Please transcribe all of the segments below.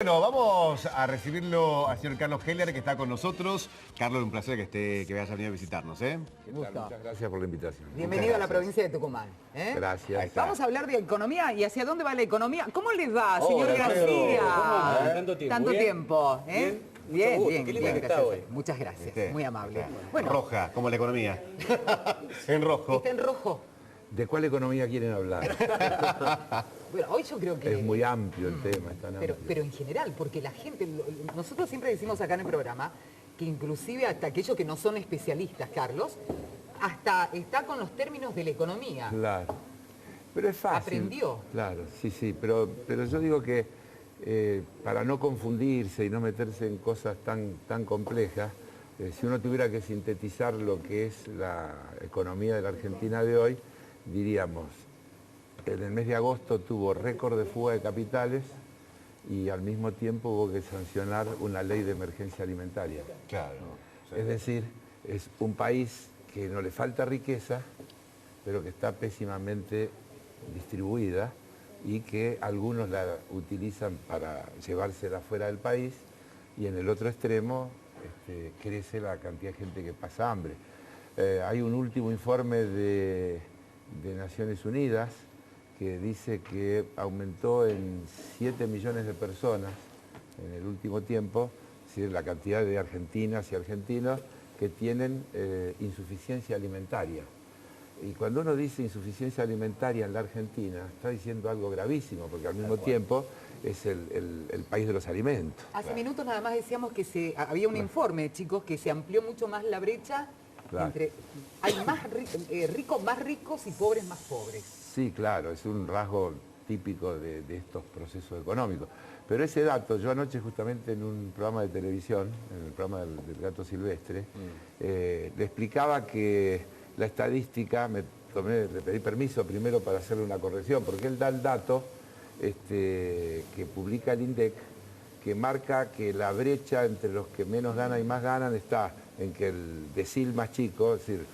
Bueno, vamos a recibirlo al señor Carlos Heller, que está con nosotros. Carlos, un placer que hayas venido a visitarnos, ¿eh? Muchas gracias por la invitación. Bienvenido a la provincia de Tucumán. Gracias. Vamos a hablar de economía y hacia dónde va la economía. ¿Cómo les va, señor Hola, García? Tanto tiempo. Tanto ¿Bien? tiempo. Bien, Qué lindo que está gracias. hoy. Muchas gracias, ¿Viste? muy amable. Bueno, roja, como la economía. En rojo. Está en rojo. ¿De cuál economía quieren hablar? Bueno, hoy yo creo que... Es muy amplio el tema, es tan amplio. Pero en general, porque la gente... Nosotros siempre decimos acá en el programa que inclusive hasta aquellos que no son especialistas, Carlos, hasta está con los términos de la economía. Claro. Pero es fácil. Aprendió. Claro, sí, pero yo digo que para no confundirse y no meterse en cosas tan complejas, si uno tuviera que sintetizar lo que es la economía de la Argentina de hoy, diríamos, en el mes de agosto tuvo récord de fuga de capitales y al mismo tiempo hubo que sancionar una ley de emergencia alimentaria. Claro. Es decir, es un país que no le falta riqueza, pero que está pésimamente distribuida y que algunos la utilizan para llevársela fuera del país y en el otro extremo crece la cantidad de gente que pasa hambre. Hay un último informe de Naciones Unidas que dice que aumentó en 7 millones de personas en el último tiempo, es decir, la cantidad de argentinas y argentinos que tienen insuficiencia alimentaria. Y cuando uno dice insuficiencia alimentaria en la Argentina, está diciendo algo gravísimo, porque al mismo tiempo es el país de los alimentos. Hace minutos nada más decíamos que había un informe, chicos, que se amplió mucho más la brecha entre... Hay más ricos más ricos y pobres más pobres. Sí, claro, es un rasgo típico de estos procesos económicos. Pero ese dato, yo anoche justamente en un programa de televisión, en el programa del Gato Silvestre, le explicaba que la estadística, le pedí permiso primero para hacerle una corrección, porque él da el dato que publica el INDEC, que marca que la brecha entre los que menos ganan y más ganan está en que el decil más chico, es decir,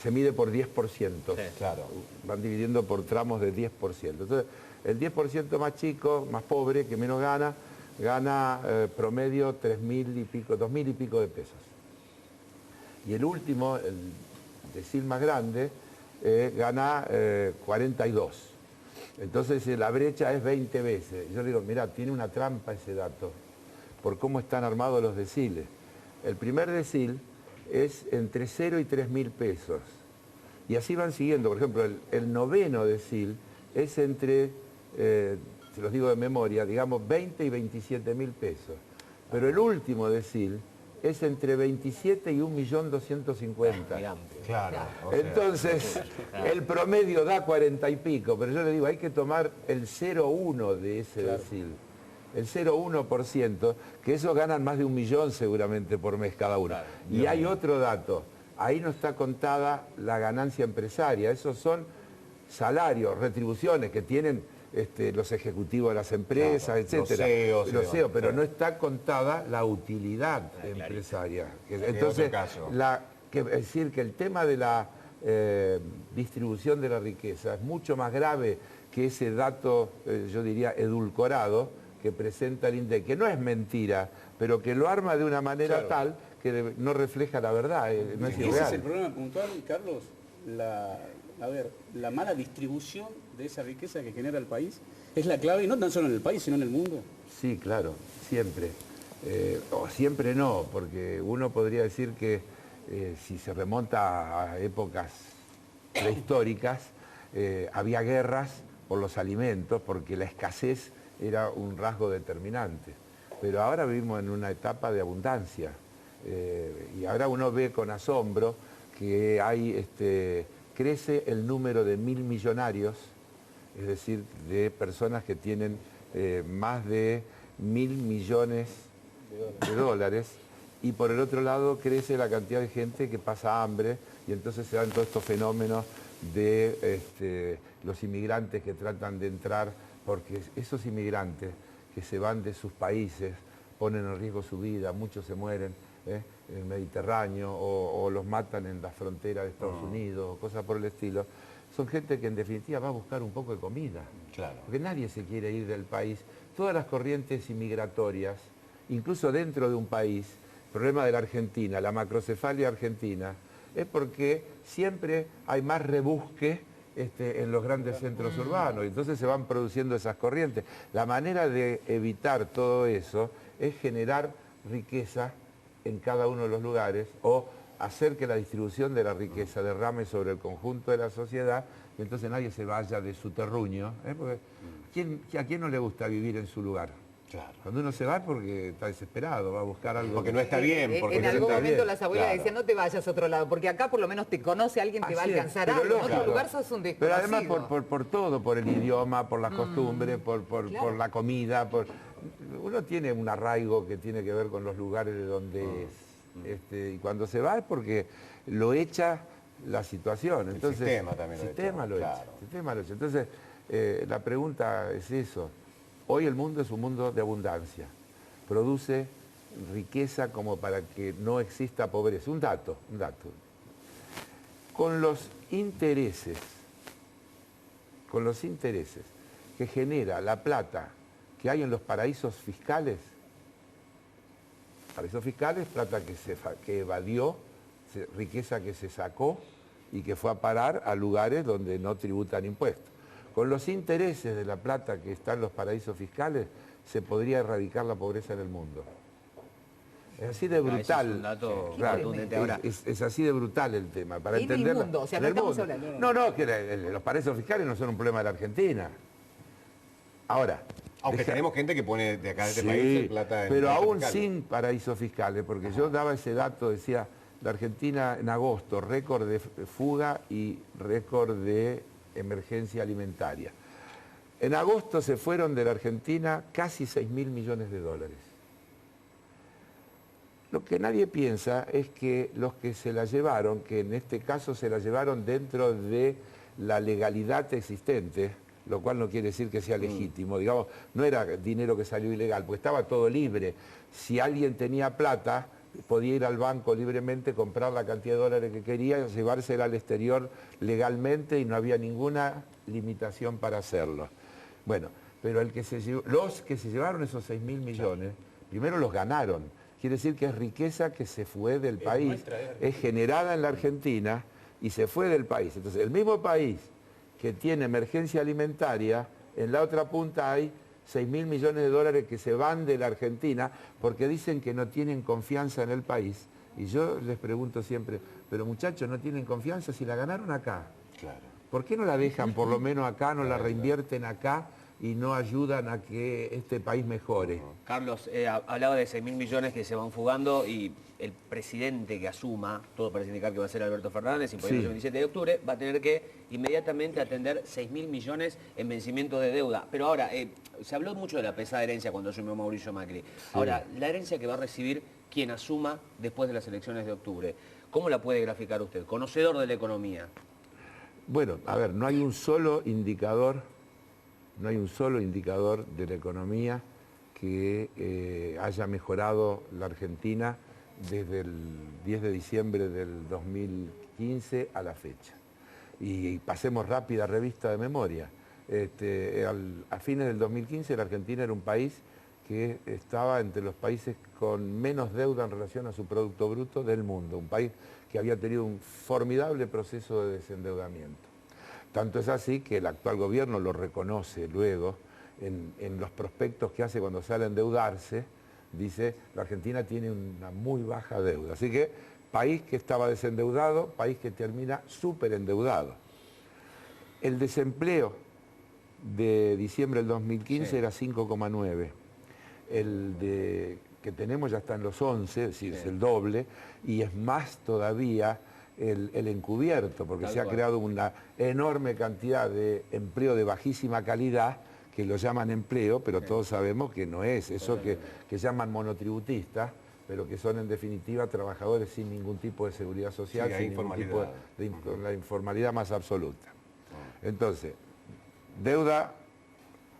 se mide por 10%. Sí, claro. Van dividiendo por tramos de 10%. Entonces, el 10% más chico, más pobre, que menos gana, gana promedio 3.000 y pico, 2.000 y pico de pesos. Y el último, el decil más grande, gana 42. Entonces la brecha es 20 veces. Yo le digo, mirá, tiene una trampa ese dato, por cómo están armados los deciles. El primer decil es entre 0 y 3.000 pesos. Y así van siguiendo. Por ejemplo, el noveno decil es entre, se los digo de memoria, digamos 20 y 27.000 pesos. Pero el último decil es entre 27 y 1.250.000. Claro. Entonces, el promedio da 40 y pico, pero yo le digo, hay que tomar el 0,1 de ese decil. El 0,1%, que esos ganan más de 1 millón seguramente por mes cada uno. Y hay otro dato, ahí no está contada la ganancia empresaria, esos son salarios, retribuciones que tienen los ejecutivos de las empresas, etcétera. Los CEOs, pero no está contada la utilidad empresaria. Entonces, es decir, que el tema de la distribución de la riqueza es mucho más grave que ese dato, yo diría, edulcorado, que presenta el INDEC, que no es mentira, pero que lo arma de una manera tal que no refleja la verdad, no es irreal. Ese es el problema puntual, Carlos, la mala distribución de esa riqueza que genera el país es la clave, y no tan solo en el país, sino en el mundo. Sí, claro, siempre. O siempre no, porque uno podría decir que si se remonta a épocas prehistóricas, había guerras por los alimentos, porque la escasez era un rasgo determinante. Pero ahora vivimos en una etapa de abundancia. Y ahora uno ve con asombro que hay, crece el número de 1.000 millonarios, es decir, de personas que tienen más de 1.000 millones de dólares, y por el otro lado crece la cantidad de gente que pasa hambre, y entonces se dan todos estos fenómenos de los inmigrantes que tratan de entrar, porque esos inmigrantes que se van de sus países ponen en riesgo su vida, muchos se mueren en el Mediterráneo o los matan en la frontera de Estados Unidos, o cosas por el estilo. son gente que en definitiva va a buscar un poco de comida. Claro. Porque nadie se quiere ir del país todas las corrientes inmigratorias, incluso dentro de un país, el problema de la Argentina, la macrocefalia argentina, es porque siempre hay más rebusque en los grandes centros urbanos, y entonces se van produciendo esas corrientes. La manera de evitar todo eso es generar riqueza en cada uno de los lugares o hacer que la distribución de la riqueza derrame sobre el conjunto de la sociedad y entonces nadie se vaya de su terruño. Porque ¿a quién no le gusta vivir en su lugar? Claro. Cuando uno se va es porque está desesperado, va a buscar algo. Porque no está bien. Porque En no algún está momento bien. las abuelas Claro. decían, no te vayas a otro lado, porque acá por lo menos te conoce alguien, te va a Así es, alcanzar pero algo. En lógico. otro lugar sos un Pero desconocido. además por todo, por el idioma, por las costumbres, por la comida, uno tiene un arraigo que tiene que ver con los lugares de donde es. Y cuando se va es porque lo echa la situación. Entonces, sistema también lo el sistema echa, lo echa. claro. El sistema lo echa. Entonces, la pregunta es eso. Hoy el mundo es un mundo de abundancia. Produce riqueza como para que no exista pobreza. Un dato. Con los intereses que genera la plata que hay en los paraísos fiscales, plata que evadió, riqueza que se sacó y que fue a parar a lugares donde no tributan impuestos. Con los intereses de la plata que está en los paraísos fiscales, se podría erradicar la pobreza en el mundo. Es así de brutal. Ese es un dato Claro, contundente. Ahora, es así de brutal el tema. Para En el entenderlo. mundo, o sea, En no el estamos mundo. hablando. No, que los paraísos fiscales no son un problema de la Argentina. Ahora, Aunque deja- tenemos gente que pone de acá de este Sí, país plata en pero paraísos aún fiscales. sin paraísos fiscales, porque yo daba ese dato, decía, la Argentina en agosto, récord de fuga y récord de emergencia alimentaria. En agosto se fueron de la Argentina casi 6.000 millones de dólares. Lo que nadie piensa es que los que se la llevaron, que en este caso se la llevaron dentro de la legalidad existente, lo cual no quiere decir que sea legítimo, digamos, no era dinero que salió ilegal, porque estaba todo libre. Si alguien tenía plata, podía ir al banco libremente, comprar la cantidad de dólares que quería, llevársela al exterior legalmente y no había ninguna limitación para hacerlo. Bueno, pero los que se llevaron esos 6.000 millones, primero los ganaron. Quiere decir que es riqueza que se fue del país, es generada en la Argentina y se fue del país. Entonces, el mismo país que tiene emergencia alimentaria, en la otra punta hay 6.000 millones de dólares que se van de la Argentina porque dicen que no tienen confianza en el país. Y yo les pregunto siempre, pero muchachos, ¿no tienen confianza si la ganaron acá? Claro. ¿Por qué no la dejan por lo menos acá, no la reinvierten acá y no ayudan a que este país mejore? Carlos, hablaba de 6.000 millones que se van fugando y el presidente que asuma, todo parece indicar que va a ser Alberto Fernández, imponiendo el 27 de octubre, va a tener que inmediatamente atender 6.000 millones en vencimiento de deuda. Pero ahora, se habló mucho de la pesada herencia cuando asumió Mauricio Macri. Ahora, la herencia que va a recibir quien asuma después de las elecciones de octubre, ¿cómo la puede graficar usted? Conocedor de la economía. Bueno, a ver, no hay un solo indicador de la economía que haya mejorado la Argentina desde el 10 de diciembre del 2015 a la fecha. Y pasemos rápida revista de memoria. A fines del 2015 la Argentina era un país que estaba entre los países con menos deuda en relación a su Producto Bruto del mundo, un país que había tenido un formidable proceso de desendeudamiento. Tanto es así que el actual gobierno lo reconoce luego en los prospectos que hace cuando sale a endeudarse, dice la Argentina tiene una muy baja deuda. Así que país que estaba desendeudado, país que termina súper endeudado. El desempleo de diciembre del 2015 era 5,9. Que tenemos ya está en los 11, es decir, es el doble, y es más todavía el encubierto, porque se ha creado una enorme cantidad de empleo de bajísima calidad, que lo llaman empleo, pero todos sabemos que no es eso que llaman monotributistas, pero que son en definitiva trabajadores sin ningún tipo de seguridad social, sin ningún tipo con la informalidad más absoluta. Entonces, deuda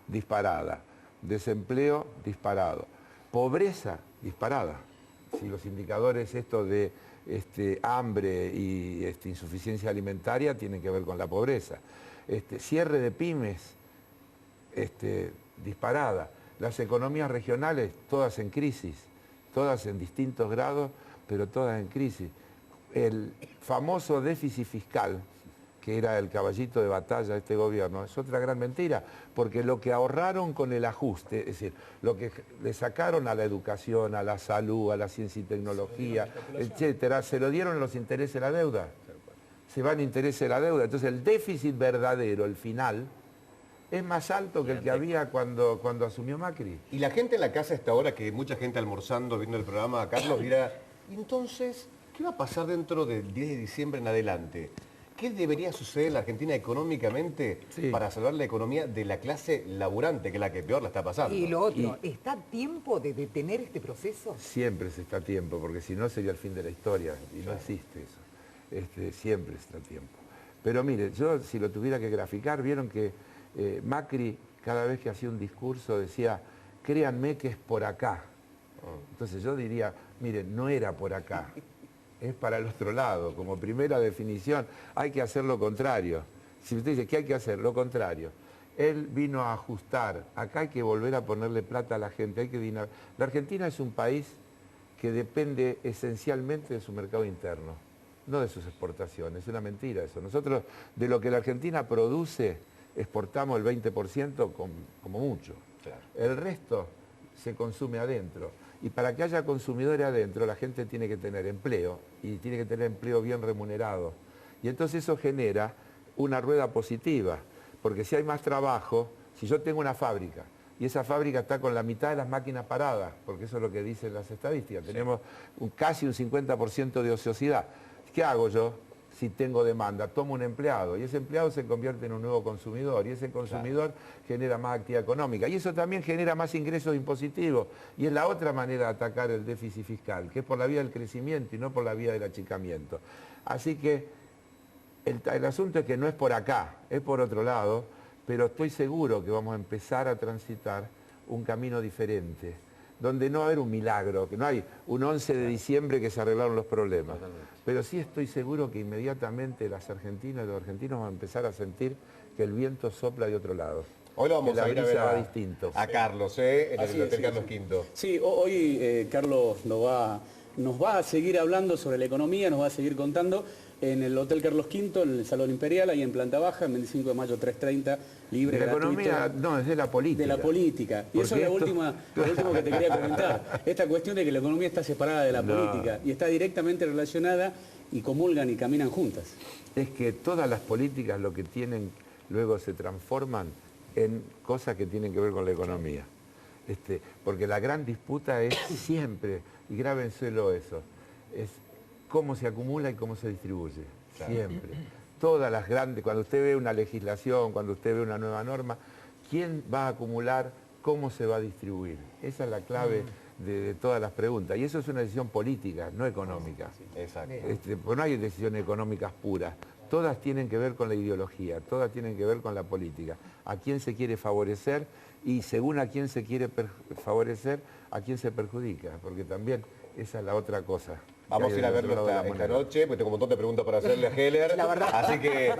disparada, desempleo disparado, pobreza disparada. Si los indicadores estos de hambre y insuficiencia alimentaria tienen que ver con la pobreza. Cierre de pymes disparada. las economías regionales, todas en crisis, todas en distintos grados, pero todas en crisis. El famoso déficit fiscal, que era el caballito de batalla de este gobierno, es otra gran mentira, porque lo que ahorraron con el ajuste, es decir, lo que le sacaron a la educación, a la salud, a la ciencia y tecnología, etcétera, se lo dieron los intereses de la deuda. Se van intereses de la deuda. Entonces el déficit verdadero, el final, es más alto que el que había cuando asumió Macri. Y la gente en la casa a esta hora, que mucha gente almorzando, viendo el programa, Carlos, dirá, entonces, ¿qué va a pasar dentro del 10 de diciembre en adelante? ¿Qué debería suceder en la Argentina económicamente para salvar la economía de la clase laburante, que es la que peor la está pasando? Y lo otro, ¿está a tiempo de detener este proceso? Siempre se está a tiempo, porque si no sería el fin de la historia, y no existe eso. Siempre está a tiempo. Pero mire, yo si lo tuviera que graficar, vieron que Macri, cada vez que hacía un discurso, decía, créanme que es por acá. Entonces yo diría, mire, no era por acá, es para el otro lado. Como primera definición, hay que hacer lo contrario. Si usted dice, ¿qué hay que hacer? Lo contrario. Él vino a ajustar. Acá hay que volver a ponerle plata a la gente. La Argentina es un país que depende esencialmente de su mercado interno, no de sus exportaciones. Es una mentira eso. Nosotros, de lo que la Argentina produce, exportamos el 20% como mucho. Claro. El resto se consume adentro. Y para que haya consumidores adentro, la gente tiene que tener empleo, y tiene que tener empleo bien remunerado. Y entonces eso genera una rueda positiva, porque si hay más trabajo, si yo tengo una fábrica, y esa fábrica está con la mitad de las máquinas paradas, porque eso es lo que dicen las estadísticas, tenemos casi un 50% de ociosidad. ¿Qué hago yo? Si tengo demanda, tomo un empleado y ese empleado se convierte en un nuevo consumidor y ese consumidor genera más actividad económica y eso también genera más ingresos impositivos y es la otra manera de atacar el déficit fiscal, que es por la vía del crecimiento y no por la vía del achicamiento. Así que el asunto es que no es por acá, es por otro lado, pero estoy seguro que vamos a empezar a transitar un camino diferente, donde no va a haber un milagro, que no hay un 11 de diciembre que se arreglaron los problemas. Pero sí estoy seguro que inmediatamente las argentinas y los argentinos van a empezar a sentir que el viento sopla de otro lado. Hoy lo vamos que la a ir a brisa ver va distinto. a Carlos, en Así el es, Hotel sí, Carlos sí. V. Sí, hoy Carlos nos va a seguir hablando sobre la economía, nos va a seguir contando en el Hotel Carlos V, en el Salón Imperial, ahí en planta baja, en 25 de mayo 3:30, libre, De la gratuito. economía, no, es de la política. De la política. Y eso es lo último que te quería comentar. Esta cuestión de que la economía está separada de la política y está directamente relacionada y comulgan y caminan juntas. Es que todas las políticas lo que tienen, luego se transforman en cosas que tienen que ver con la economía. Porque la gran disputa es siempre, y grábenselo eso, es cómo se acumula y cómo se distribuye. Claro. Siempre. Todas las grandes, cuando usted ve una legislación, cuando usted ve una nueva norma, ¿quién va a acumular? ¿Cómo se va a distribuir? Esa es la clave de todas las preguntas. Y eso es una decisión política, no económica. Exacto. Pues no hay decisiones económicas puras. Todas tienen que ver con la ideología, todas tienen que ver con la política. A quién se quiere favorecer y según a quién se quiere favorecer, a quién se perjudica. Porque también esa es la otra cosa. Vamos a ir a verlo esta noche, porque tengo un montón de preguntas para hacerle a Heller. La verdad. Así que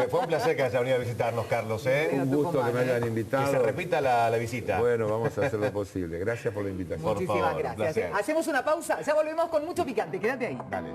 fue un placer que haya venido a visitarnos, Carlos. Un gusto que me hayan invitado. Que se repita la visita. Bueno, vamos a hacer lo posible. Gracias por la invitación. Muchísimas favor, gracias. placer. Hacemos una pausa, ya volvemos con mucho picante, quédate ahí. Dale.